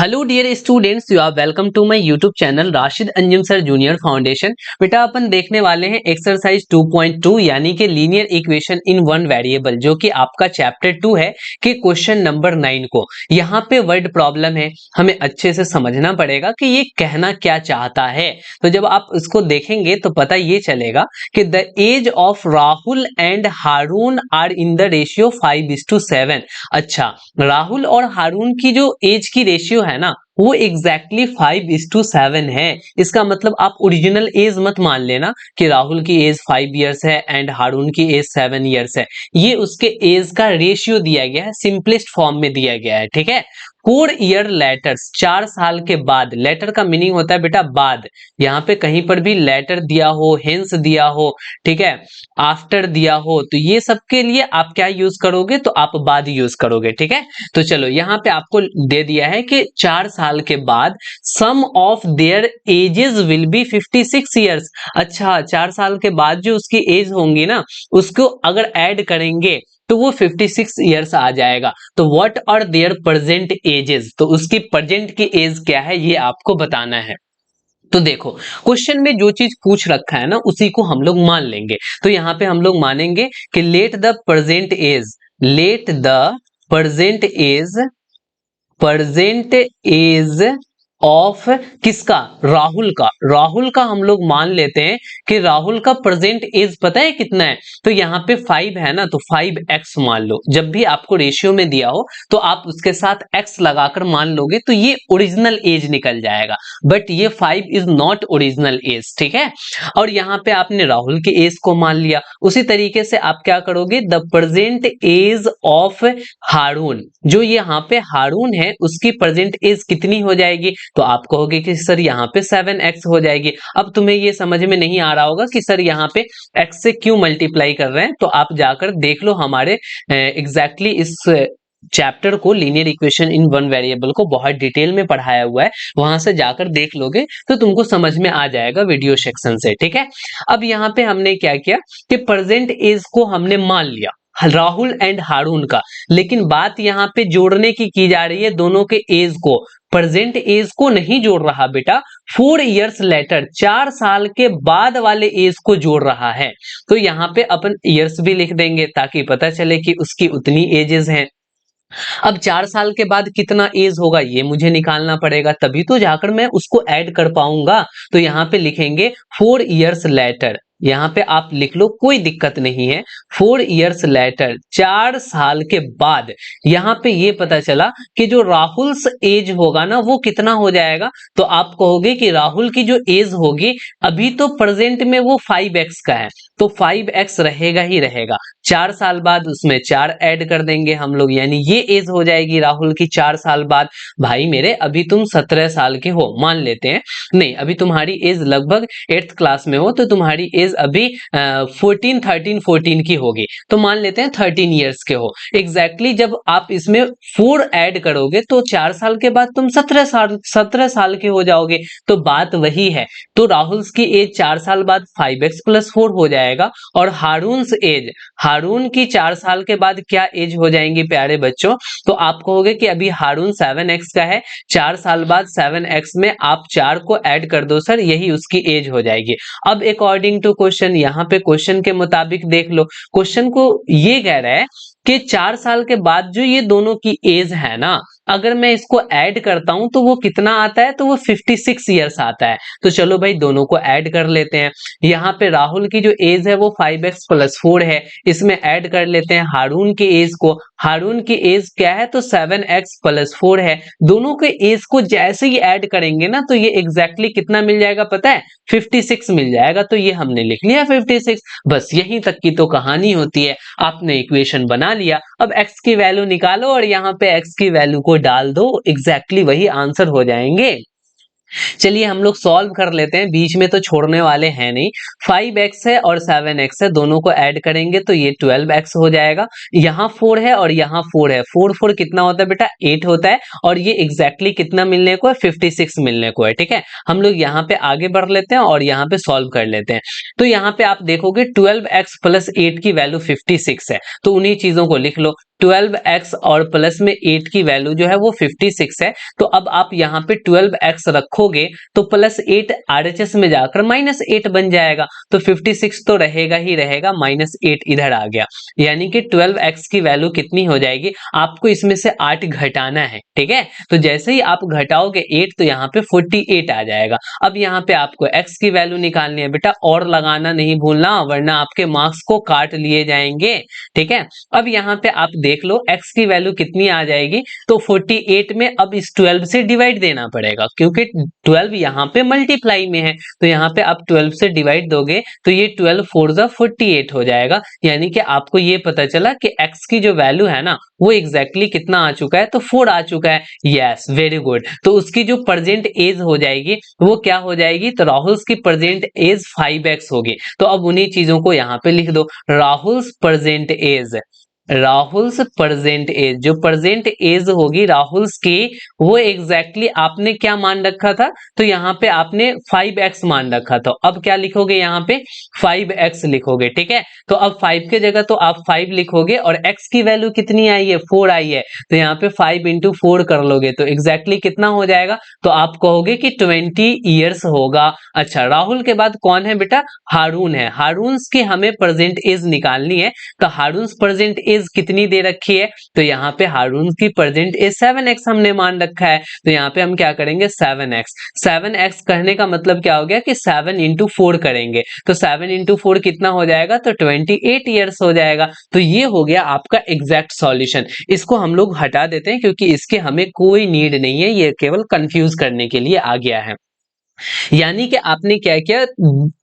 Hello dear students, you are welcome to my YouTube channel Rashid Anjum sir junior foundation. बेटा अपन देखने वाले हैं एक्सरसाइज 2.2 यानी कि linear equation in one variable, जो कि आपका चैप्टर 2 है कि क्वेश्चन नंबर 9 को। यहाँ पे वर्ड प्रॉब्लम है, हमें अच्छे से समझना पड़ेगा कि ये कहना क्या चाहता है। तो जब आप इसको देखेंगे तो पता ये चलेगा कि the age of Rahul and Haroon are in the ratio 5:7। अच्छा, राहुल और हारून की जो एज की रेशियो है ना, वो एग्जैक्टली 5:7 है। इसका मतलब आप ओरिजिनल एज मत मान लेना कि राहुल की एज 5 इयर्स है एंड हारून की एज 7 इयर्स है। ये उसके एज का रेशियो दिया गया है, सिंपलेस्ट फॉर्म में दिया गया है, ठीक है। 4 ईयर लेटर्स, 4 साल के बाद। लेटर का मीनिंग होता है बेटा बाद। यहाँ पे कहीं पर भी लेटर दिया हो, हेंस दिया हो, ठीक है, आफ्टर दिया हो, तो ये सब के लिए आप क्या यूज करोगे, तो आप बाद यूज करोगे, ठीक है। तो चलो यहाँ पे आपको दे दिया है कि 4 साल के बाद sum of their ages will be 56 years. अच्छा, 4 साल के बाद जो उसकी एज होंगी ना, उसको अगर ऐड करेंगे तो वो 56 ईयर्स आ जाएगा। तो what are their present ages, तो उसकी प्रेजेंट की एज क्या है ये आपको बताना है। तो देखो, क्वेश्चन में जो चीज पूछ रखा है ना, उसी को हम लोग मान लेंगे। तो यहाँ पे हम लोग मानेंगे कि let the present age of किसका, राहुल का हम लोग मान लेते हैं कि राहुल का प्रेजेंट एज पता है कितना है। तो यहाँ पे 5 है ना, तो 5x मान लो। जब भी आपको रेशियो में दिया हो तो आप उसके साथ x लगाकर मान लोगे तो ये ओरिजिनल एज निकल जाएगा। बट ये 5 इज नॉट ओरिजिनल एज, ठीक है। और यहाँ पे आपने राहुल की एज को मान लिया। उसी तरीके से आप क्या करोगे, द प्रेजेंट एज ऑफ हारून, जो यहाँ पे हारून है उसकी प्रेजेंट एज कितनी हो जाएगी, तो आप कहोगे कि सर यहाँ पे 7x हो जाएगी। अब तुम्हें ये समझ में नहीं आ रहा होगा कि सर यहाँ पे x से क्यों मल्टीप्लाई कर रहे हैं, तो आप जाकर देख लो हमारे एग्जैक्टली इस चैप्टर को, linear equation in one variable को बहुत डिटेल में पढ़ाया हुआ है। वहां से जाकर देख लोगे तो तुमको समझ में आ जाएगा वीडियो सेक्शन से, ठीक है। अब यहाँ पे हमने क्या किया कि प्रेजेंट एज को हमने मान लिया राहुल एंड हारून का, लेकिन बात यहाँ पे जोड़ने की जा रही है दोनों के एज को। प्रेजेंट एज को नहीं जोड़ रहा बेटा, 4 इयर्स लेटर, 4 साल के बाद वाले एज को जोड़ रहा है। तो यहाँ पे अपन इयर्स भी लिख देंगे ताकि पता चले कि उसकी उतनी एजेस हैं। अब 4 साल के बाद कितना एज होगा ये मुझे निकालना पड़ेगा, तभी तो जाकर मैं उसको ऐड कर पाऊंगा। तो यहाँ पे लिखेंगे 4 इयर्स लेटर, यहाँ पे आप लिख लो, कोई दिक्कत नहीं है। 4 इयर्स लेटर, 4 साल के बाद। यहाँ पे ये पता चला कि जो राहुल एज होगा ना वो कितना हो जाएगा, तो आप कहोगे कि राहुल की जो एज होगी, अभी तो प्रेजेंट में वो 5x का है, तो 5x रहेगा ही रहेगा। 4 साल बाद उसमें 4 ऐड कर देंगे हम लोग, यानी ये एज हो जाएगी राहुल की 4 साल बाद। भाई मेरे, अभी तुम 17 साल के हो मान लेते हैं, नहीं अभी तुम्हारी एज लगभग 8th क्लास में हो, तो तुम्हारी एज अभी 14 की होगी, तो मान लेते हैं 13 ईयर्स के हो एग्जैक्टली। जब आप इसमें 4 ऐड करोगे तो 4 साल के बाद तुम 17 साल के हो जाओगे। तो बात वही है। तो राहुल की एज 4 साल बाद 5x + 4 हो जाएगा, और हारून की 4 साल के बाद क्या एज हो जाएंगी प्यारे बच्चों, तो आप कहोगे कि अभी हारून 7x का है, 4 साल बाद 7x में आप 4 को ऐड कर दो सर, यही उसकी एज हो जाएगी। अब अकॉर्डिंग टू क्वेश्चन, यहाँ पे क्वेश्चन के मुताबिक देख लो, क्वेश्चन को ये कह रहा है कि 4 साल के बाद जो ये दोनों की एज है ना, अगर मैं इसको ऐड करता हूं तो वो कितना आता है, तो वो 56 ईयर्स आता है। तो चलो भाई दोनों को ऐड कर लेते हैं। यहाँ पे राहुल की जो एज है वो 5x + 4 है, इसमें ऐड कर लेते हैं हारून की एज को। हारून की एज क्या है, तो 7x + 4 है। दोनों के एज को जैसे ही ऐड करेंगे ना, तो ये एग्जैक्टली कितना मिल जाएगा पता है, 56 मिल जाएगा। तो ये हमने लिख लिया 56। बस यहीं तक की तो कहानी होती है। आपने इक्वेशन बना लिया, अब x की वैल्यू निकालो और यहाँ पे x की वैल्यू को डाल दो, एग्जैक्टली वही आंसर हो जाएंगे। चलिए हम लोग सॉल्व कर लेते हैं, बीच में तो छोड़ने वाले हैं नहीं। 5x है और 7x है, दोनों को ऐड करेंगे तो ये 12x हो जाएगा। यहाँ 4 है और यहाँ 4 है, 4 4 कितना होता है बेटा 8 होता है, और ये एग्जैक्टली कितना मिलने को है 56 मिलने को है। ठीक है, हम लोग यहाँ पे आगे बढ़ लेते हैं और यहाँ पे सॉल्व कर लेते हैं। तो यहाँ पे आप देखोगे 12x प्लस 8 की वैल्यू 56 है, तो उन्हीं चीजों को लिख लो। 12x और प्लस में 8 की वैल्यू जो है वो 56 है, तो अब आप यहाँ पे 12x रखोगे तो प्लस 8 आरएचएस में जाकर माइनस 8 बन जाएगा, तो 56 तो रहेगा ही रहेगा, माइनस 8 इधर आ गया, यानी कि 12x की वैल्यू कितनी हो जाएगी, आपको इसमें से 8 घटाना है। ठीक है, तो जैसे ही आप घटाओगे 8 तो यहाँ पे 48 आ जाएगा। अब यहाँ पे आपको x की वैल्यू निकालनी है बेटा, और लगाना नहीं भूलना वरना आपके मार्क्स को काट लिए जाएंगे। ठीक है, अब यहाँ पे आप देख लो x की वैल्यू कितनी आ जाएगी, तो 48 में अब इस 12 से डिवाइड देना पड़ेगा, क्योंकि 12 यहाँ पे मल्टीप्लाई में है, तो यहाँ पे आप 12 से डिवाइड दोगे तो ये 12 4 जा 48 हो जाएगा। यानी कि आपको ये पता चला कि x की जो वैल्यू है ना वो एग्जैक्टली कितना आ चुका है, तो 4 आ चुका है। Yes, very good. तो उसकी जो प्रेजेंट एज हो जाएगी वो क्या हो जाएगी, तो राहुल की प्रेजेंट एज 5x होगी। तो अब उन्हीं चीजों को यहाँ पे लिख दो, Rahul's present age, Rahul's present age, जो प्रेजेंट एज होगी राहुल्स की वो एग्जैक्टली आपने क्या मान रखा था, तो यहाँ पे आपने 5x मान रखा था। अब क्या लिखोगे, यहाँ पे 5x लिखोगे। ठीक है, तो अब 5 के जगह तो आप 5 लिखोगे, और x की वैल्यू कितनी आई है 4 आई है, तो यहाँ पे 5 इंटू 4 कर लोगे तो एग्जैक्टली कितना हो जाएगा, तो आप कहोगे कि 20 ईयर्स होगा। अच्छा, राहुल के बाद कौन है बेटा, हारून है। हारून की हमें प्रेजेंट एज निकालनी है, तो हारून प्रेजेंट एज कितनी दे रखी है, तो यहाँ पे हारून की प्रेजेंट एज 7x हमने मान रखा है, तो यहाँ पे हम क्या करेंगे 7x। 7x कहने का मतलब क्या हो गया कि 7 इंटू 4 करेंगे, तो 7 इंटू 4 कितना हो जाएगा, तो 28 ईयर्स हो जाएगा। तो ये हो गया आपका एग्जैक्ट सॉल्यूशन। इसको हम लोग हटा देते हैं क्योंकि इसके हमें कोई नीड नहीं है, ये केवल कंफ्यूज करने के लिए आ गया है। यानी कि आपने क्या किया,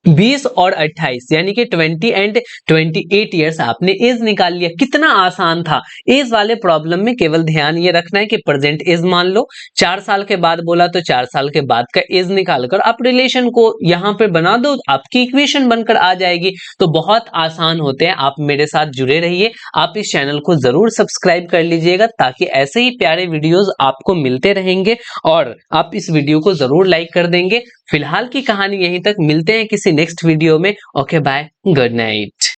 20 और 28 यानी कि 20 एंड 28 ईयर्स आपने एज निकाल लिया। कितना आसान था। एज वाले प्रॉब्लम में केवल ध्यान ये रखना है कि प्रेजेंट एज मान लो, 4 साल के बाद बोला तो 4 साल के बाद का एज निकालकर आप रिलेशन को यहां पे बना दो, आपकी इक्वेशन बनकर आ जाएगी। तो बहुत आसान होते हैं, आप मेरे साथ जुड़े रहिए, आप इस चैनल को जरूर सब्सक्राइब कर लीजिएगा ताकि ऐसे ही प्यारे वीडियोस आपको मिलते रहेंगे, और आप इस वीडियो को जरूर लाइक कर देंगे। फिलहाल की कहानी यहीं तक, मिलते हैं किसी नेक्स्ट वीडियो में। Okay bye, good night.